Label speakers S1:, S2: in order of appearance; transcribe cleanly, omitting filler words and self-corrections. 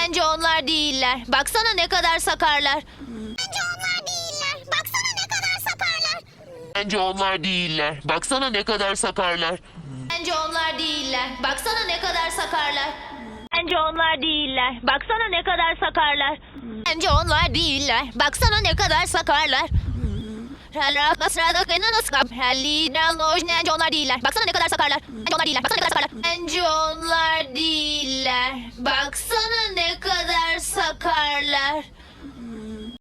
S1: Bence onlar değiller. Baksana ne kadar sakarlar.
S2: Bence onlar değiller. Baksana ne kadar sakarlar.
S3: Bence onlar değiller. Baksana ne kadar sakarlar.
S1: Bence onlar değiller. Baksana ne kadar sakarlar. Bence onlar değiller. Baksana ne kadar sakarlar. Bence onlar değiller. Baksana ne kadar sakarlar. Bence onlar değiller. Baksana ne kadar sakarlar. Bence onlar değiller. Baksana ne kadar sakarlar.